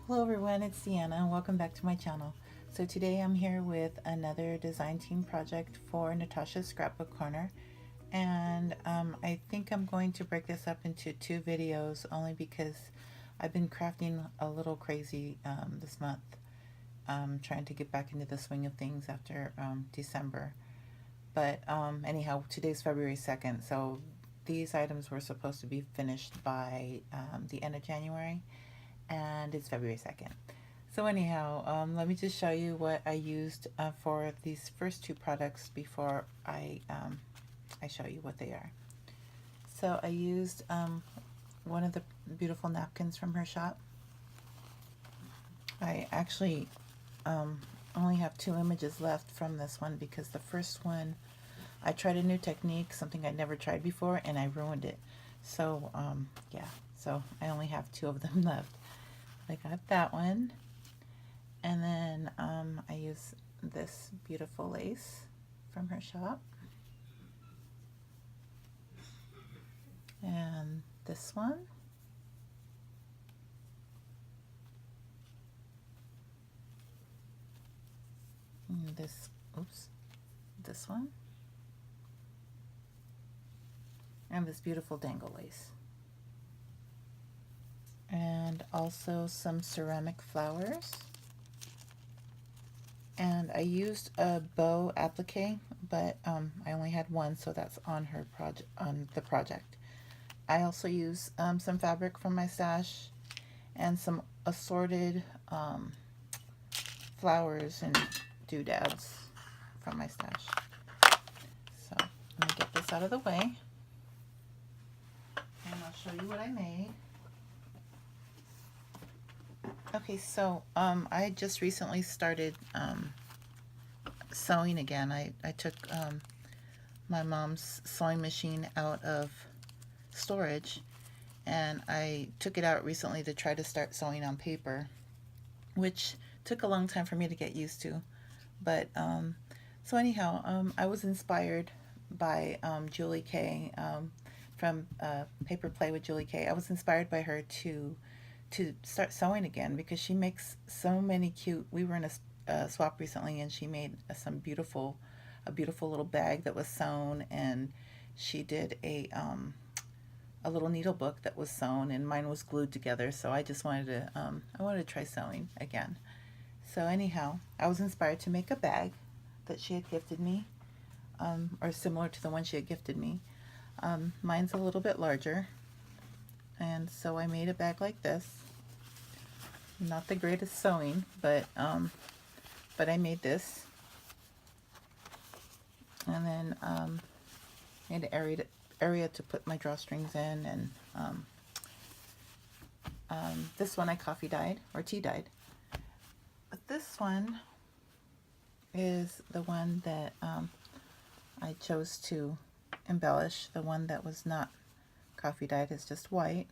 Hello everyone, it's Deanna and welcome back to my channel. So today I'm here with another design team project for Natasha's Scrapbook Corner, and I think I'm going to break this up into two videos only because I've been crafting a little crazy this month, trying to get back into the swing of things after December. But anyhow, today's February 2nd, so these items were supposed to be finished by the end of January, and it's February 2nd. So anyhow, let me just show you what I used for these first two products before I show you what they are. So I used one of the beautiful napkins from her shop. I actually only have two images left from this one because the first one I tried a new technique, something I'd never tried before, and I ruined it. So yeah, so I only have two of them left. I got that one, and then I use this beautiful lace from her shop, and this one, and this one, and this beautiful dangle lace, and also some ceramic flowers. And I used a bow applique, but I only had one, so that's on her the project. I also used some fabric from my stash and some assorted flowers and doodads from my stash. So let me get this out of the way, and I'll show you what I made. Okay, so I just recently started sewing again. I took my mom's sewing machine out of storage, and I took it out recently to try to start sewing on paper, which took a long time for me to get used to. But so anyhow, I was inspired by Julie Kay from Paper Play with Julie Kay. I was inspired by her to start sewing again because she makes so many cute. We were in a swap recently, and she made a beautiful little bag that was sewn, and she did a little needle book that was sewn, and mine was glued together. So I just wanted to I wanted to try sewing again. So anyhow, I was inspired to make a bag that she had gifted me, or similar to the one she had gifted me. Mine's a little bit larger, and so I made a bag like this. Not the greatest sewing, but I made this, and then I had an area to put my drawstrings in, and this one I coffee dyed or tea dyed. But this one is the one that I chose to embellish. The one that was not coffee dyed is just white,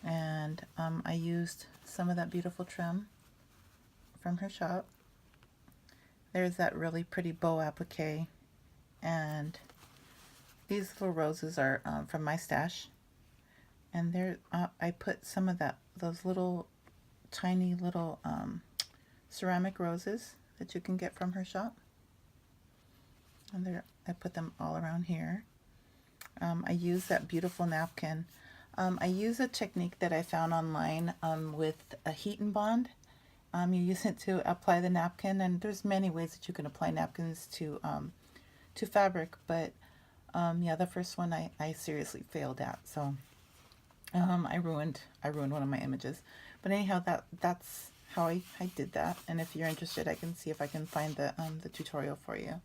and I used some of that beautiful trim from her shop. There's that really pretty bow applique, and these little roses are from my stash, and there I put some of those little tiny little ceramic roses that you can get from her shop, and there I put them all around here. I use that beautiful napkin. I use a technique that I found online with a heat and bond. You use it to apply the napkin, and there's many ways that you can apply napkins to fabric, but yeah, the first one I seriously failed at, so I ruined one of my images. But anyhow, that's how I did that, and if you're interested, I can see if I can find the tutorial for you.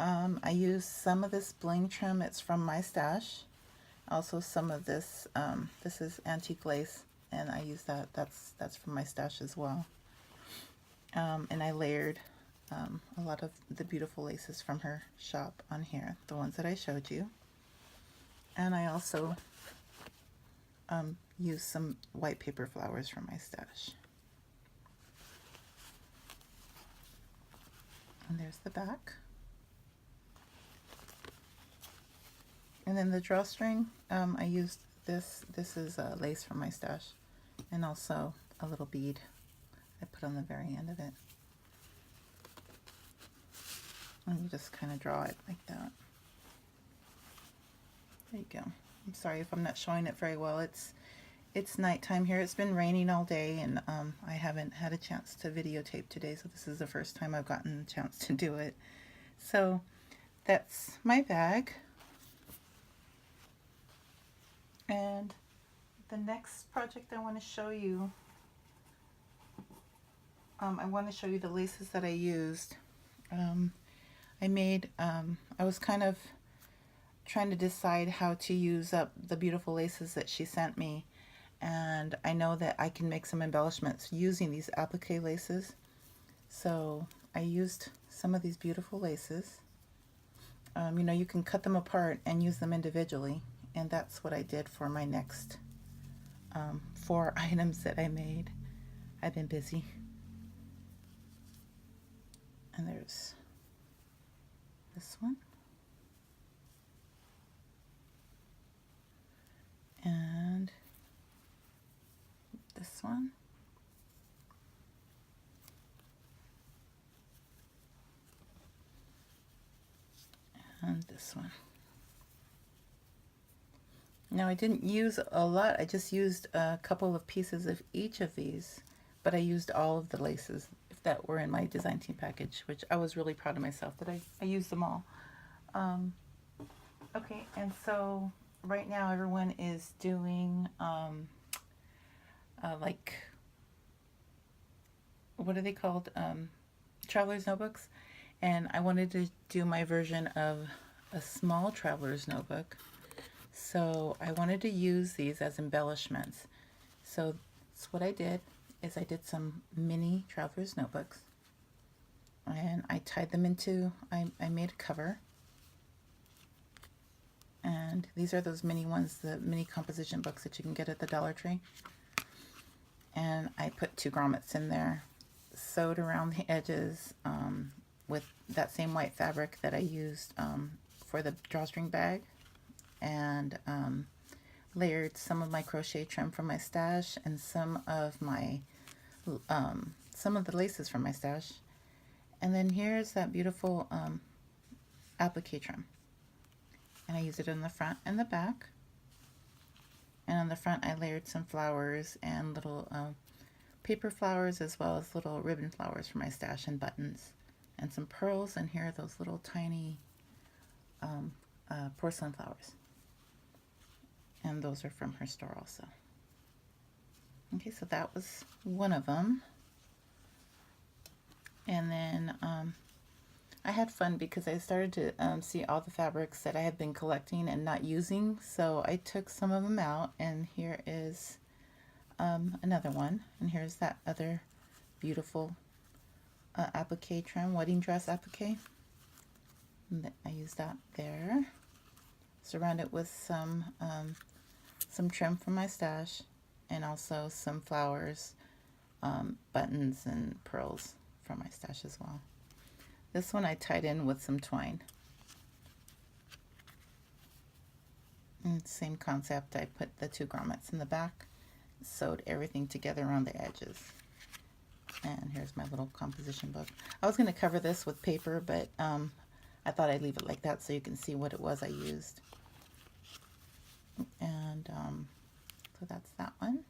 I used some of this bling trim. It's from my stash. Also some of this, this is antique lace, and I use that. That's from my stash as well. And I layered a lot of the beautiful laces from her shop on here, the ones that I showed you. And I also used some white paper flowers from my stash. And there's the back. And then the drawstring, I used this. This is lace from my stash, and also a little bead I put on the very end of it. And you just kind of draw it like that. There you go. I'm sorry if I'm not showing it very well. It's nighttime here. It's been raining all day, and I haven't had a chance to videotape today, so this is the first time I've gotten a chance to do it. So that's my bag. And the next project I want to show you, I want to show you the laces that I used. I was kind of trying to decide how to use up the beautiful laces that she sent me, and I know that I can make some embellishments using these applique laces. So I used some of these beautiful laces. You know, you can cut them apart and use them individually, and that's what I did for my next 4 items that I made. I've been busy. And there's this one. And this one. And this one. Now I didn't use a lot, I just used a couple of pieces of each of these, but I used all of the laces that were in my design team package, which I was really proud of myself that I used them all. Okay, and so right now everyone is doing like, what are they called? Traveler's notebooks. And I wanted to do my version of a small traveler's notebook. So I wanted to use these as embellishments. So that's what I did, is I did some mini traveler's notebooks. And I tied them into, I made a cover. And these are those mini ones, the mini composition books that you can get at the Dollar Tree. And I put 2 grommets in there, sewed around the edges with that same white fabric that I used for the drawstring bag, and layered some of my crochet trim from my stash and some of the laces from my stash. And then here's that beautiful applique trim. And I used it on the front and the back. And on the front I layered some flowers and little paper flowers, as well as little ribbon flowers from my stash, and buttons and some pearls. And here are those little tiny porcelain flowers. And those are from her store also. Okay, so that was one of them. And then I had fun because I started to see all the fabrics that I had been collecting and not using. So I took some of them out, and here is another one. And here's that other beautiful applique trim, wedding dress applique. I used that there. Surround it with some trim from my stash, and also some flowers, buttons, and pearls from my stash as well. This one I tied in with some twine. And same concept, I put the 2 grommets in the back, sewed everything together around the edges. And here's my little composition book. I was going to cover this with paper, but I thought I'd leave it like that so you can see what it was I used. And so that's that one.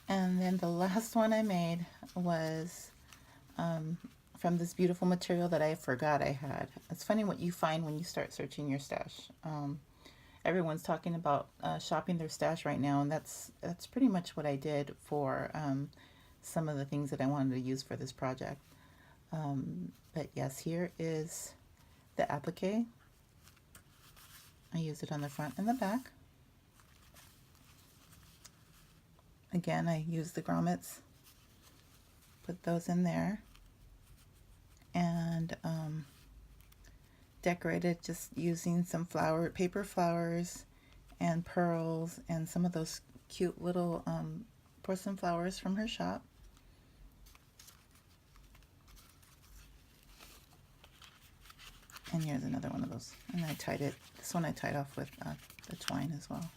And then the last one I made was from this beautiful material that I forgot I had. It's funny what you find when you start searching your stash. Everyone's talking about shopping their stash right now, and that's pretty much what I did for some of the things that I wanted to use for this project. But yes, here is the applique. I used it on the front and the back. Again, I used the grommets, put those in there, and decorated just using some paper flowers and pearls and some of those cute little porcelain flowers from her shop. And here's another one of those. And I tied it, this one I tied off with the twine as well.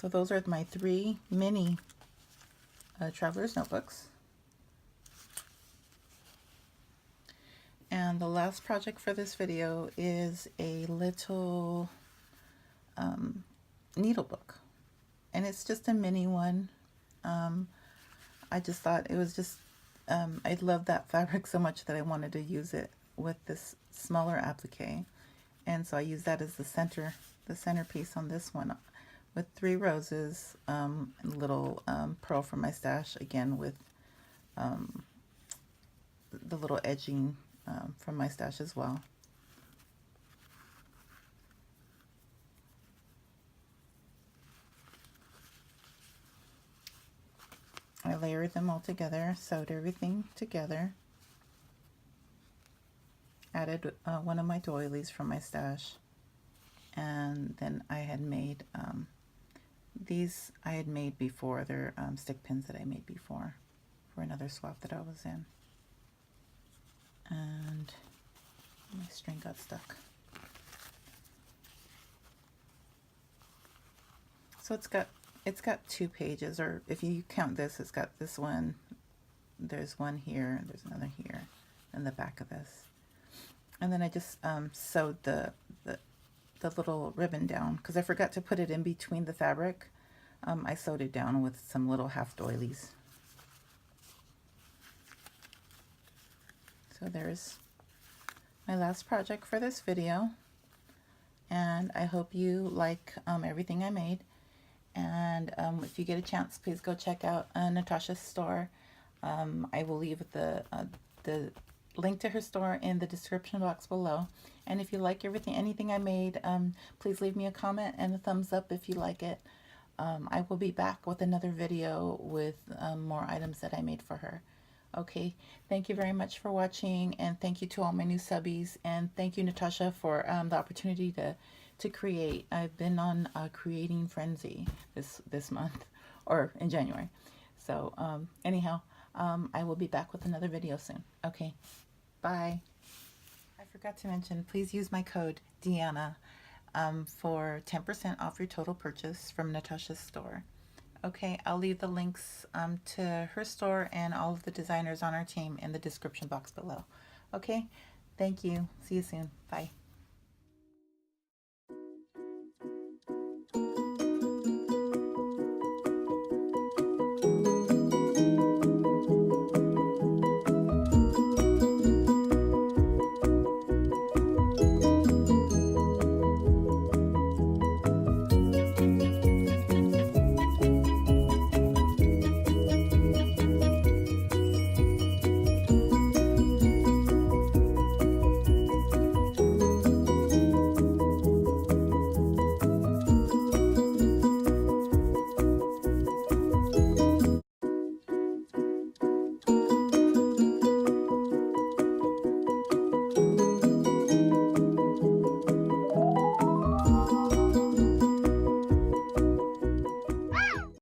So those are my 3 mini traveler's notebooks. And the last project for this video is a little needle book. And it's just a mini one. I just thought it was just, I love that fabric so much that I wanted to use it with this smaller applique. And so I used that as the centerpiece on this one, with 3 roses, and a little pearl from my stash, again with the little edging from my stash as well. I layered them all together, sewed everything together, added one of my doilies from my stash, and then I had made these I had made before. They're stick pins that I made before for another swap that I was in. And my string got stuck. So it's got 2 pages, or if you count this, it's got this one, there's one here, there's another here, and the back of this. And then I just sewed the little ribbon down, because I forgot to put it in between the fabric. I sewed it down with some little half doilies. So there's my last project for this video, and I hope you like everything I made. And if you get a chance, please go check out Natasha's store. I will leave the link to her store in the description box below. And if you like anything I made, please leave me a comment and a thumbs up if you like it. I will be back with another video with more items that I made for her. Okay, thank you very much for watching, and thank you to all my new subbies, and thank you, Natasha, for the opportunity to create. I've been on a creating frenzy this month, or in January. So anyhow, I will be back with another video soon. Okay, bye. I forgot to mention, please use my code Deanna for 10% off your total purchase from Natasha's store. Okay, I'll leave the links to her store and all of the designers on our team in the description box below. Okay, thank you. See you soon. Bye.